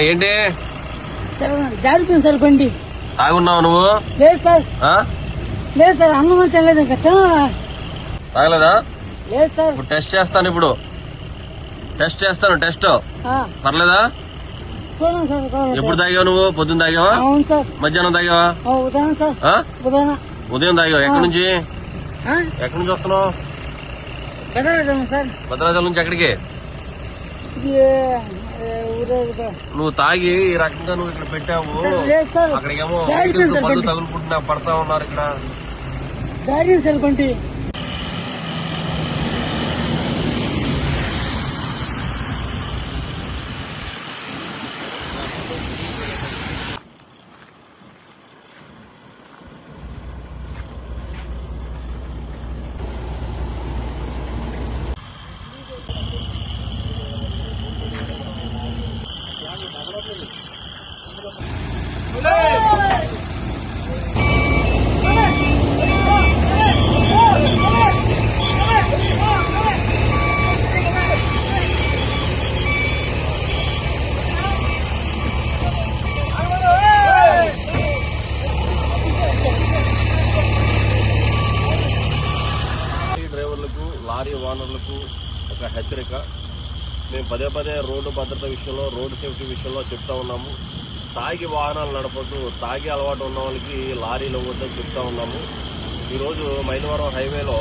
ఏంటి జారిపోయింది సార్ బండి. తాగున్నావు నువ్వు? లేదు సార్, లేదు సార్, అన్నం తినలేదు, ఇంకా తినాలా? తాగలేదా? లేదు సార్. ఇప్పుడు టెస్ట్ చేస్తాను, టెస్ట్ పర్లేదా? చూడండి సార్. ఎప్పుడు తాగావు నువ్వు? పొద్దున్న తాగావా? అవును సార్. మధ్యాహ్నం తాగావా? ఉదయం సార్. ఉదయం తాగావు. ఎక్కడి నుంచి వస్తున్నావు? భద్రాచలం సార్. భద్రాచలం నుంచి ఎక్కడికి? నువ్వు తాగి ఈ రకంగా నువ్వు ఇక్కడ పెట్టావు, అక్కడికేమో పళ్ళు తగులుకుంటున్నా పడతా ఉన్నారు ఇక్కడ. జారిపోయింది సార్ బండి. డ్రైవర్లకు, లారీ ఓనర్లకు ఒక హెచ్చరిక. మేము పదే పదే రోడ్డు భద్రత విషయంలో, రోడ్డు సేఫ్టీ విషయంలో చెప్తా ఉన్నాము. తాగి వాహనాలు నడపద్దు, తాగి అలవాటు ఉన్న వాళ్ళకి లారీలు ఇవ్వద్దని చెప్తా ఉన్నాము. ఈరోజు మైలవరం హైవేలో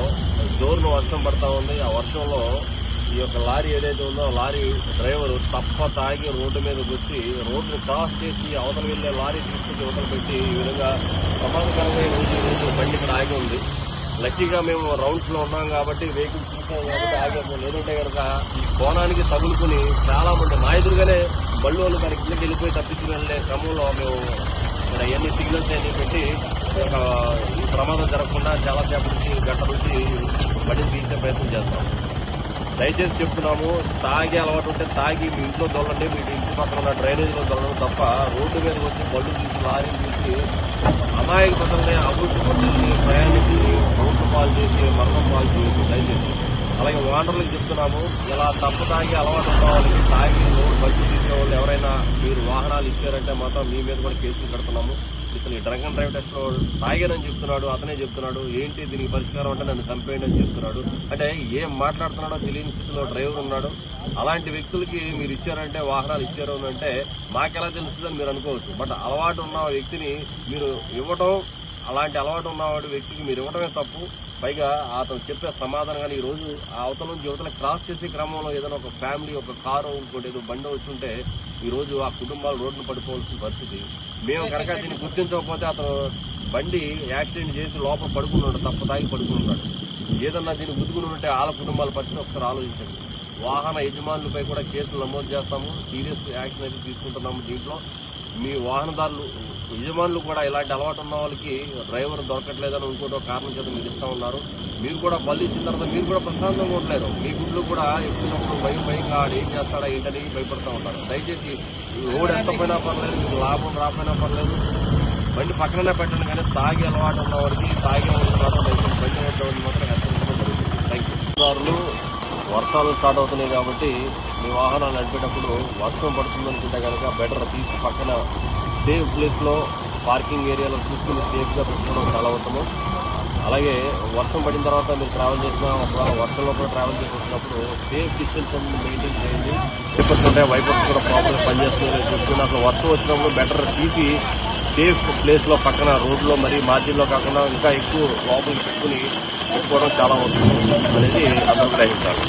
జోరును వర్షం పడతా ఉంది. ఆ వర్షంలో ఈ యొక్క లారీ ఏదైతే ఉందో లారీ డ్రైవర్ తప్ప తాగి రోడ్డు మీదకి వచ్చి రోడ్డును క్రాస్ చేసి అవతల వెళ్లే లారీ తీసుకొచ్చి అవతల పెట్టి ఈ విధంగా ప్రమాదకరంగా ఈరోజు బండి ఇక్కడ ఆగి ఉంది. లక్కీగా మేము రౌండ్స్ లో ఉన్నాం కాబట్టి వెహికల్స్ చూసాం కాబట్టి ఆగాము. లేదంటే కనుక కోణానికి తగులుకుని చాలా మంది మా ఎదురుగానే బళ్ళు వాళ్ళు దాని కిందకి వెళ్ళిపోయి తప్పించుకుని వెళ్లే క్రమంలో మేము ఇక్కడ ఎన్ని సిగ్నల్స్ అన్ని పెట్టి ఈ ప్రమాదం జరగకుండా చాలా సేపటి నుంచి గంట నుంచి బండిని తీసే ప్రయత్నం చేస్తాం. దయచేసి చెప్తున్నాము, తాగి అలవాటు ఉంటే తాగి మీ ఇంట్లో దొల్లండి, మీ ఇంటి పక్కన ఉన్న డ్రైనేజీలో దొల్లడం తప్ప రోడ్డు మీదకి వచ్చి బళ్ళు తీసి లారీలు తీసి అమాయక ప్రజల్ని, అభివృద్ధి ప్రజల్ని, ప్రయాణికుల్ని రోడ్డు పాలు చేసి మరణం పాలు చేయొచ్చు దయచేసి. అలాగే ఓనర్లకు చెప్తున్నాము, ఇలా తప్పు తాగి అలవాటు ఉన్న వాళ్ళకి తాగి బళ్ళు తీసే వాళ్ళు ఎవరైనా మీరు వాహనాలు ఇచ్చారంటే మాత్రం మీ మీద కూడా కేసులు కడుతున్నాము. ఇతను డ్రంక్ అండ్ డ్రైవ్ టెస్ట్ లో తాగానని చెప్తున్నాడు, అతనే చెప్తున్నాడు. ఏంటి దీనికి పరిష్కారం అంటే నన్ను చంపేయండి అని చెప్తున్నాడు. అంటే ఏం మాట్లాడుతున్నాడో తెలియని స్థితిలో డ్రైవర్ ఉన్నాడు. అలాంటి వ్యక్తులకి మీరు ఇచ్చారంటే, వాహనాలు ఇచ్చారు అంటే మాకెలా తెలుస్తుందని మీరు అనుకోవచ్చు. బట్ అలవాటు ఉన్న వ్యక్తిని మీరు ఇవ్వటం, అలాంటి అలవాటు ఉన్న వ్యక్తికి మీరు ఇవ్వటమే తప్పు. పైగా అతను చెప్పే సమాధానం కానీ ఈ రోజు ఆ అవతల నుంచి యువతల క్రాస్ చేసే క్రమంలో ఏదైనా ఒక ఫ్యామిలీ, ఒక కారు, ఇంకోటి ఏదో బండి వచ్చి ఉంటే ఈ రోజు ఆ కుటుంబాలు రోడ్డును పడిపోవాల్సిన పరిస్థితి. మేము కనుక దీన్ని గుర్తించకపోతే అతను బండి యాక్సిడెంట్ చేసి లోపల పడుకున్నాడు, తప్ప తాగి పడుకున్నాడు. ఏదన్నా దీన్ని గుద్దుకుని ఉంటే వాళ్ళ కుటుంబాల పరిస్థితి ఒకసారి ఆలోచించండి. వాహన యజమానులపై కూడా కేసులు నమోదు చేస్తాము, సీరియస్ యాక్షన్ అయితే తీసుకుంటున్నాము. దీంట్లో మీ వాహనదారులు, యజమానులు కూడా ఇలాంటి అలవాటు ఉన్న వాళ్ళకి డ్రైవర్ దొరకట్లేదని ఇంకోటో కారణం చేత మీరు ఇస్తా ఉన్నారు. మీరు కూడా బళ్ళు ఇచ్చిన తర్వాత మీరు కూడా ప్రశాంతంగా ఉండలేరు. మీ గుడ్లు కూడా ఎక్కుతున్నప్పుడు భయంగా ఆడు ఏం చేస్తాడా ఏంటని భయపడుతూ ఉంటారు. దయచేసి రోడ్ ఎంత పోయినా పర్లేదు, మీకు లాభం రాపోయినా పర్లేదు, బండి పక్కననే పెట్టండి. కానీ తాగి అలవాటు ఉన్న వారికి, తాగే వాళ్ళకి మాత్రం దయచేసి బండి వద్ద మాత్రం హెచ్చరించడం జరుగుతుంది. Thank you. వర్షాలు స్టార్ట్ అవుతున్నాయి కాబట్టి మీ వాహనాలు నడిపేటప్పుడు వర్షం పడుతుందనుకుంటే కనుక బెటర్ తీసి పక్కన సేఫ్ ప్లేస్ లో పార్కింగ్ ఏరియాలో చూసుకుని సేఫ్ గా పెట్టుకోవడం చాలా ఉత్తమం. అలాగే వర్షం పడిన తర్వాత మీరు ట్రావెల్ చేసినా, ఒకవేళ వర్షంలో కూడా ట్రావెల్ చేసి వచ్చినప్పుడు సేఫ్ డిస్టెన్స్ మెయింటైన్ చేయండి. వైపర్స్ ఉంటాయి, వైపర్స్ కూడా ప్రాపర్గా పనిచేస్తున్నాయి చూసుకుని అసలు వర్షం వచ్చినప్పుడు బెటర్ తీసి సేఫ్ ప్లేస్ లో పక్కన రోడ్లో మరి మార్జిన్ లో కాకుండా ఇంకా ఎక్కువ లోపలికి పెట్టుకుని పెట్టుకోవడం చాలా అవుతుంది అనేది అందరూ గ్రహించాలి.